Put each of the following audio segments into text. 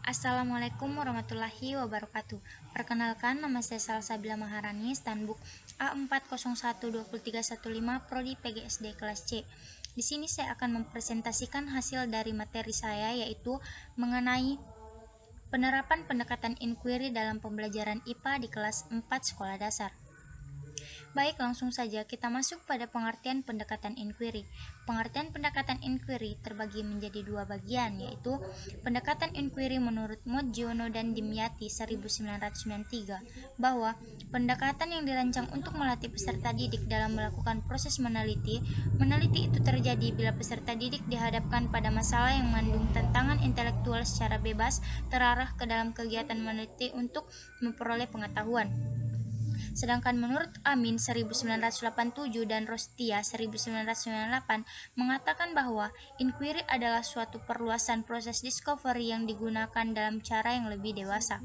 Assalamualaikum warahmatullahi wabarakatuh. Perkenalkan, nama saya Salsabila Maharani, Standbook A40123115 Prodi PGSD kelas C. Di sini saya akan mempresentasikan hasil dari materi saya, yaitu mengenai penerapan pendekatan inquiry dalam pembelajaran IPA di kelas 4 sekolah dasar. Baik, langsung saja kita masuk pada pengertian pendekatan inquiry. Pengertian pendekatan inquiry terbagi menjadi dua bagian, yaitu pendekatan inquiry menurut Moggiono dan Dimyati 1993, bahwa pendekatan yang dirancang untuk melatih peserta didik dalam melakukan proses meneliti itu terjadi bila peserta didik dihadapkan pada masalah yang mengandung tantangan intelektual secara bebas terarah ke dalam kegiatan meneliti untuk memperoleh pengetahuan. Sedangkan menurut Amin 1987 dan Rostia 1998 mengatakan bahwa inquiry adalah suatu perluasan proses discovery yang digunakan dalam cara yang lebih dewasa.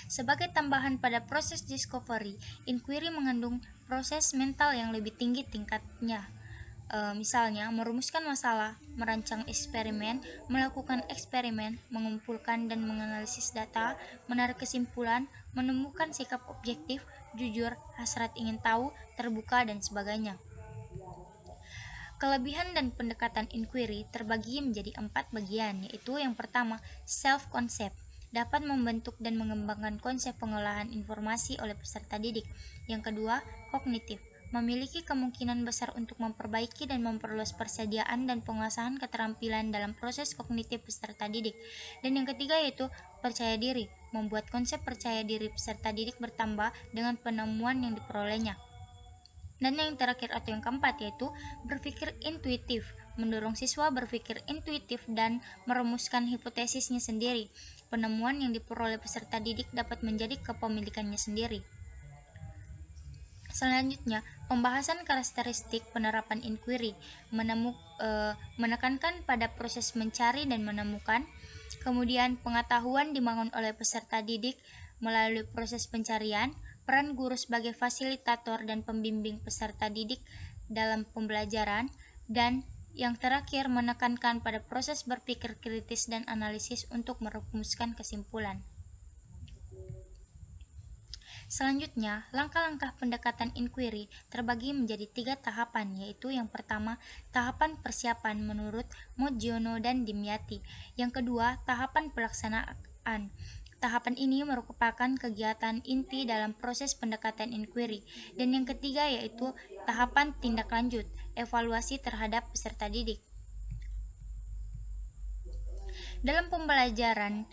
Sebagai tambahan pada proses discovery, inquiry mengandung proses mental yang lebih tinggi tingkatnya. Misalnya, merumuskan masalah, merancang eksperimen, melakukan eksperimen, mengumpulkan dan menganalisis data, menarik kesimpulan, menemukan sikap objektif, jujur, hasrat ingin tahu, terbuka, dan sebagainya. Kelebihan dan pendekatan inquiry terbagi menjadi 4 bagian, yaitu yang pertama, self-concept, dapat membentuk dan mengembangkan konsep pengolahan informasi oleh peserta didik. Yang kedua, kognitif, memiliki kemungkinan besar untuk memperbaiki dan memperluas persediaan dan penguasaan keterampilan dalam proses kognitif peserta didik. Dan yang ketiga yaitu percaya diri, membuat konsep percaya diri peserta didik bertambah dengan penemuan yang diperolehnya. Dan yang terakhir atau yang keempat yaitu berpikir intuitif, mendorong siswa berpikir intuitif dan merumuskan hipotesisnya sendiri. Penemuan yang diperoleh peserta didik dapat menjadi kepemilikannya sendiri. Selanjutnya, pembahasan karakteristik penerapan inquiry menekankan pada proses mencari dan menemukan. Kemudian, pengetahuan dibangun oleh peserta didik melalui proses pencarian, peran guru sebagai fasilitator dan pembimbing peserta didik dalam pembelajaran, dan yang terakhir menekankan pada proses berpikir kritis dan analisis untuk merumuskan kesimpulan. Selanjutnya, langkah-langkah pendekatan inquiry terbagi menjadi 3 tahapan, yaitu yang pertama, tahapan persiapan menurut Moggiono dan Dimyati. Yang kedua, tahapan pelaksanaan. Tahapan ini merupakan kegiatan inti dalam proses pendekatan inquiry. Dan yang ketiga yaitu tahapan tindak lanjut, evaluasi terhadap peserta didik. Dalam pembelajaran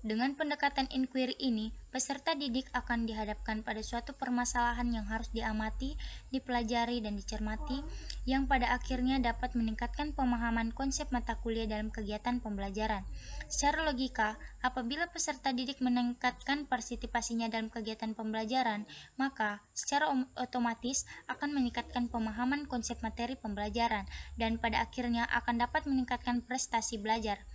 dengan pendekatan inquiry ini, peserta didik akan dihadapkan pada suatu permasalahan yang harus diamati, dipelajari, dan dicermati, yang pada akhirnya dapat meningkatkan pemahaman konsep mata kuliah dalam kegiatan pembelajaran. Secara logika, apabila peserta didik meningkatkan partisipasinya dalam kegiatan pembelajaran, maka secara otomatis akan meningkatkan pemahaman konsep materi pembelajaran, dan pada akhirnya akan dapat meningkatkan prestasi belajar.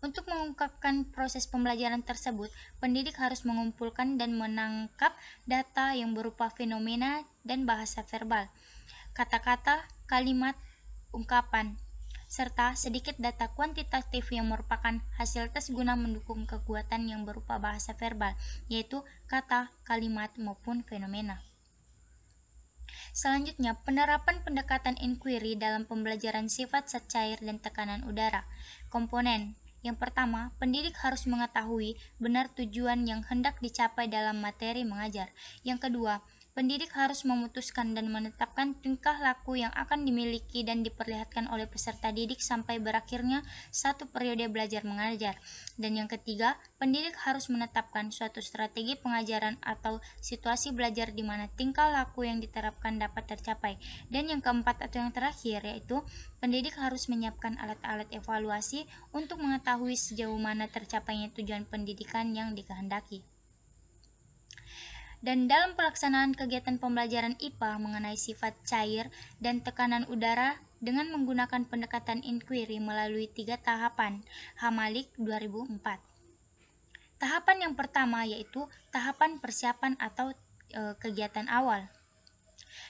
Untuk mengungkapkan proses pembelajaran tersebut, pendidik harus mengumpulkan dan menangkap data yang berupa fenomena dan bahasa verbal, kata-kata, kalimat, ungkapan, serta sedikit data kuantitatif yang merupakan hasil tes guna mendukung kekuatan yang berupa bahasa verbal, yaitu kata, kalimat, maupun fenomena. Selanjutnya, penerapan pendekatan inquiry dalam pembelajaran sifat zat cair dan tekanan udara. Komponen. Yang pertama, pendidik harus mengetahui benar tujuan yang hendak dicapai dalam materi mengajar. Yang kedua, pendidik harus memutuskan dan menetapkan tingkah laku yang akan dimiliki dan diperlihatkan oleh peserta didik sampai berakhirnya satu periode belajar mengajar. Dan yang ketiga, pendidik harus menetapkan suatu strategi pengajaran atau situasi belajar di mana tingkah laku yang diterapkan dapat tercapai. Dan yang keempat atau yang terakhir yaitu pendidik harus menyiapkan alat-alat evaluasi untuk mengetahui sejauh mana tercapainya tujuan pendidikan yang dikehendaki. Dan dalam pelaksanaan kegiatan pembelajaran IPA mengenai sifat cair dan tekanan udara dengan menggunakan pendekatan inquiry melalui 3 tahapan, Hamalik 2004. Tahapan yang pertama yaitu tahapan persiapan atau kegiatan awal.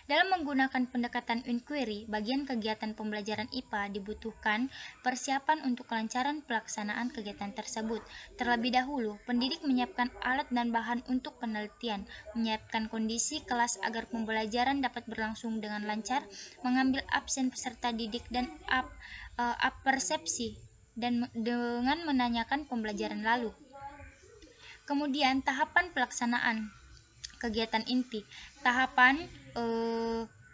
Dalam menggunakan pendekatan inquiry, bagian kegiatan pembelajaran IPA dibutuhkan persiapan untuk kelancaran pelaksanaan kegiatan tersebut. Terlebih dahulu, pendidik menyiapkan alat dan bahan untuk penelitian, menyiapkan kondisi kelas agar pembelajaran dapat berlangsung dengan lancar, mengambil absen peserta didik dan persepsi dan dengan menanyakan pembelajaran lalu. Kemudian tahapan pelaksanaan kegiatan inti, tahapan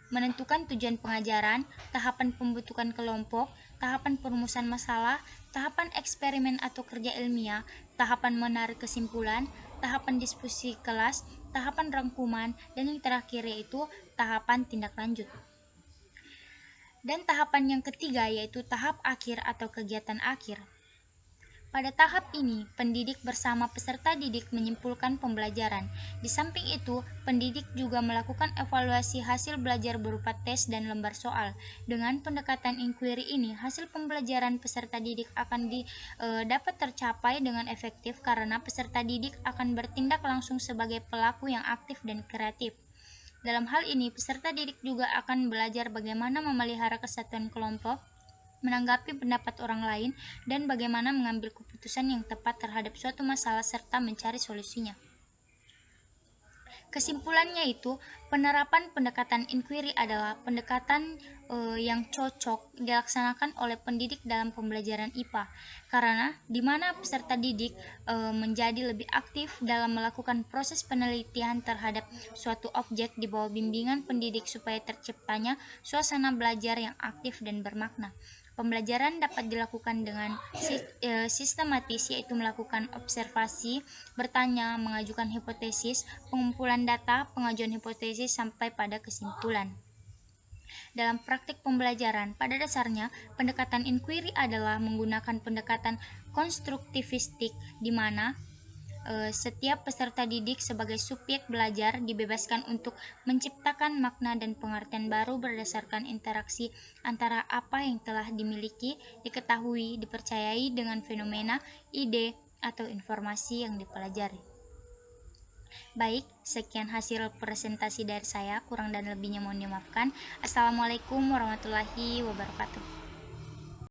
menentukan tujuan pengajaran, tahapan pembentukan kelompok, tahapan perumusan masalah, tahapan eksperimen atau kerja ilmiah, tahapan menarik kesimpulan, tahapan diskusi kelas, tahapan rangkuman, dan yang terakhir yaitu tahapan tindak lanjut. Dan tahapan yang ketiga yaitu tahap akhir atau kegiatan akhir. Pada tahap ini, pendidik bersama peserta didik menyimpulkan pembelajaran. Di samping itu, pendidik juga melakukan evaluasi hasil belajar berupa tes dan lembar soal. Dengan pendekatan inquiry ini, hasil pembelajaran peserta didik akan dapat tercapai dengan efektif karena peserta didik akan bertindak langsung sebagai pelaku yang aktif dan kreatif. Dalam hal ini, peserta didik juga akan belajar bagaimana memelihara kesatuan kelompok, menanggapi pendapat orang lain, dan bagaimana mengambil keputusan yang tepat terhadap suatu masalah serta mencari solusinya. Kesimpulannya itu, penerapan pendekatan inquiry adalah pendekatan yang cocok dilaksanakan oleh pendidik dalam pembelajaran IPA, karena di mana peserta didik menjadi lebih aktif dalam melakukan proses penelitian terhadap suatu objek di bawah bimbingan pendidik supaya terciptanya suasana belajar yang aktif dan bermakna. Pembelajaran dapat dilakukan dengan sistematis, yaitu melakukan observasi, bertanya, mengajukan hipotesis, pengumpulan data, pengajuan hipotesis, sampai pada kesimpulan. Dalam praktik pembelajaran, pada dasarnya, pendekatan inquiry adalah menggunakan pendekatan konstruktivistik di mana setiap peserta didik sebagai subjek belajar dibebaskan untuk menciptakan makna dan pengertian baru berdasarkan interaksi antara apa yang telah dimiliki, diketahui, dipercayai dengan fenomena, ide, atau informasi yang dipelajari. Baik, sekian hasil presentasi dari saya, kurang dan lebihnya mohon dimaafkan. Assalamualaikum warahmatullahi wabarakatuh.